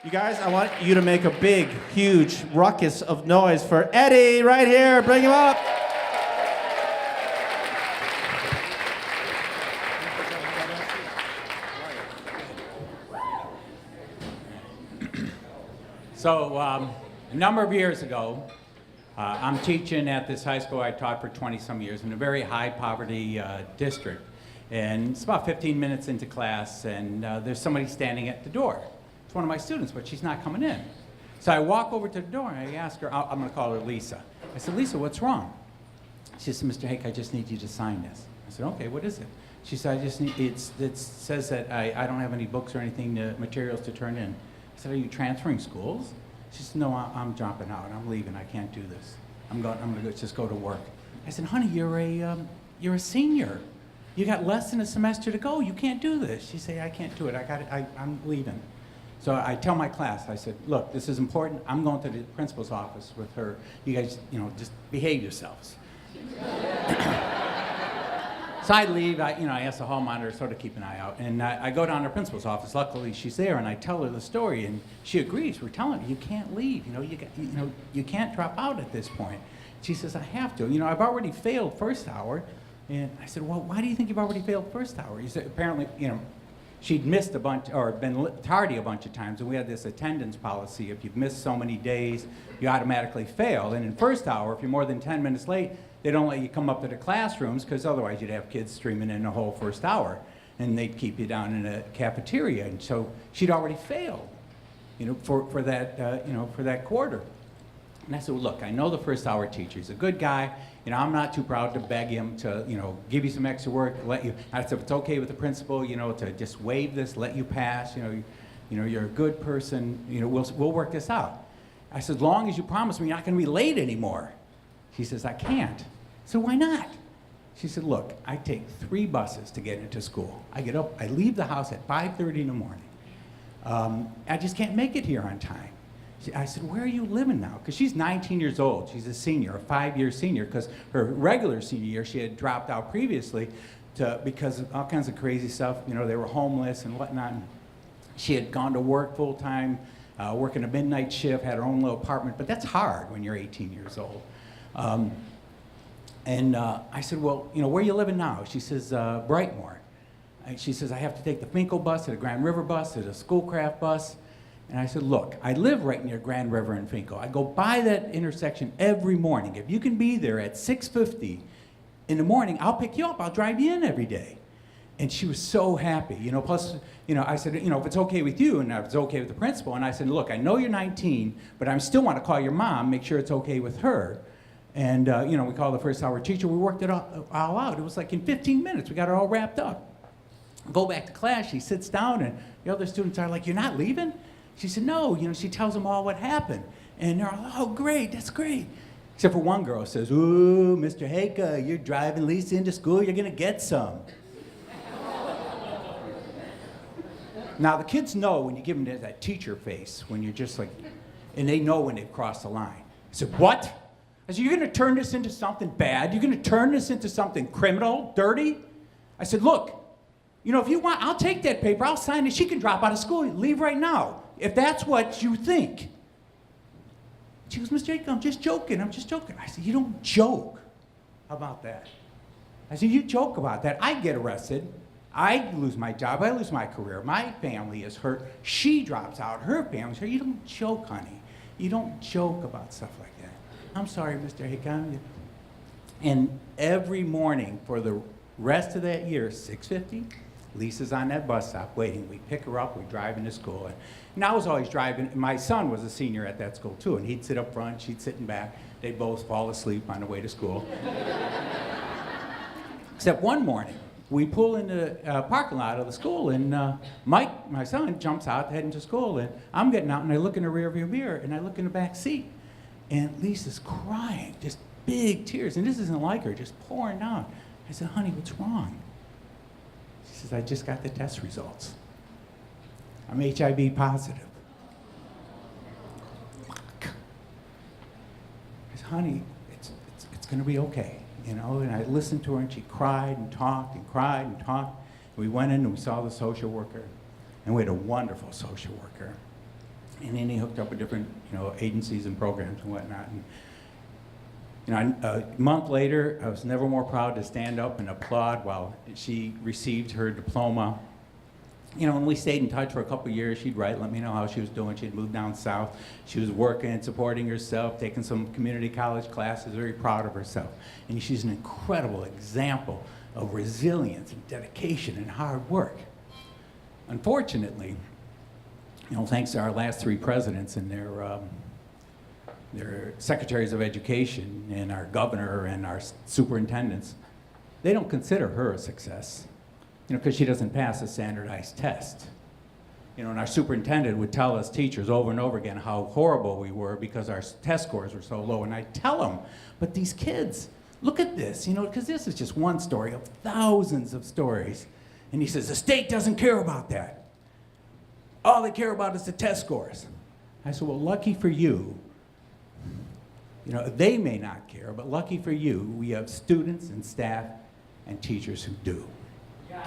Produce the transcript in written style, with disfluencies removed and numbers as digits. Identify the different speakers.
Speaker 1: You guys, I want you to make a big, huge ruckus of noise for Eddie right here. Bring him up.
Speaker 2: So, a number of years ago, I'm teaching at this high school I taught for 20-some years in a very high-poverty district. And it's about 15 minutes into class, and there's somebody standing at the door. It's one of my students, but she's not coming in. So I walk over to the door, and I ask her, I'm going to call her Lisa. I said, Lisa, what's wrong? She said, Mr. Hejka, I just need you to sign this. I said, okay, what is it? She said, I just need, it says that I don't have any books or anything, materials to turn in. I said, are you transferring schools? She said, no, I'm dropping out. I'm leaving. I can't do this. I'm going to just go to work. I said, honey, you're a senior. You got less than a semester to go. You can't do this. She said, I can't do it. I'm leaving. So I tell my class, I said, look, this is important. I'm going to the principal's office with her. You guys, just behave yourselves. So I leave, I ask the hall monitor to sort of keep an eye out, and I go down to the principal's office. Luckily, she's there, and I tell her the story, and she agrees. We're telling her, you can't leave, you can't drop out at this point. She says, I have to. I've already failed first hour, and I said, well, why do you think you've already failed first hour? He said, apparently, she'd missed a bunch, or been tardy a bunch of times, and we had this attendance policy. If you've missed so many days, you automatically fail, and in first hour, if you're more than 10 minutes late, they don't let you come up to the classrooms because otherwise you'd have kids streaming in the whole first hour, and they'd keep you down in a cafeteria. And so she'd already failed, for that quarter. And I said, well, look, I know the first hour teacher. He's a good guy. I'm not too proud to beg him to, give you some extra work, let you. I said, if it's okay with the principal, to just waive this, let you pass. You're a good person. We'll work this out. I said, as long as you promise me you're not going to be late anymore. She says, I can't. I said, why not? She said, look, I take 3 buses to get into school. I get up, I leave the house at 5:30 in the morning. I just can't make it here on time. I said, where are you living now? Because she's 19 years old. She's a senior, a 5-year senior, because her regular senior year, she had dropped out previously because of all kinds of crazy stuff. They were homeless and whatnot. She had gone to work full-time, working a midnight shift, had her own little apartment, but that's hard when you're 18 years old. I said, well, where are you living now? She says, Brightmoor. She says, I have to take the Finkel bus, to the Grand River bus, to the Schoolcraft bus. And I said, look, I live right near Grand River and Finkel. I go by that intersection every morning. If you can be there at 6:50 in the morning, I'll pick you up. I'll drive you in every day. And she was so happy. Plus, I said, if it's okay with you, and if it's okay with the principal. And I said, look, I know you're 19, but I still want to call your mom, make sure it's okay with her. And, we called the first hour teacher. We worked it all out. It was like in 15 minutes, we got it all wrapped up. Go back to class. She sits down, and the other students are like, you're not leaving? She said, no. She tells them all what happened. And they're all, oh, great, that's great. Except for one girl says, ooh, Mr. Hejka, you're driving Lisa into school. You're going to get some. Now, the kids know when you give them that teacher face, when you're just like, and they know when they've crossed the line. I said, what? I said, you're going to turn this into something bad? You're going to turn this into something criminal, dirty? I said, look, if you want, I'll take that paper, I'll sign it. She can drop out of school, leave right now, if that's what you think. She goes, Mr. Hejka, I'm just joking. I said, you don't joke about that. I said, you joke about that. I get arrested. I lose my job. I lose my career. My family is hurt. She drops out. Her family's hurt. You don't joke, honey. You don't joke about stuff like that. I'm sorry, Mr. Hejka. And every morning for the rest of that year, 6:50, Lisa's on that bus stop waiting. We pick her up. We drive into school. And I was always driving. My son was a senior at that school, too. And he'd sit up front. She'd sit in back. They'd both fall asleep on the way to school. Except one morning, we pull in the parking lot of the school, and Mike, my son, jumps out heading to school. And I'm getting out, and I look in the rearview mirror, and I look in the back seat. And Lisa's crying, just big tears. And this isn't like her, just pouring down. I said, honey, what's wrong? She says, I just got the test results. I'm HIV positive. I said, honey, it's going to be okay. And I listened to her, and she cried and talked and cried and talked. We went in and we saw the social worker, and we had a wonderful social worker. And then he hooked up with different, agencies and programs and whatnot. And, a month later, I was never more proud to stand up and applaud while she received her diploma. And we stayed in touch for a couple of years. She'd write, let me know how she was doing. She'd moved down south. She was working, supporting herself, taking some community college classes, very proud of herself. And she's an incredible example of resilience and dedication and hard work. Unfortunately, thanks to our last 3 presidents and their secretaries of education and our governor and our superintendents, they don't consider her a success, because she doesn't pass a standardized test. And our superintendent would tell us teachers over and over again how horrible we were because our test scores were so low. And I'd tell them, but these kids, look at this, because this is just one story of thousands of stories. And he says, the state doesn't care about that. All they care about is the test scores. I said, well, lucky for you, they may not care, but lucky for you, we have students and staff and teachers who do. Yeah.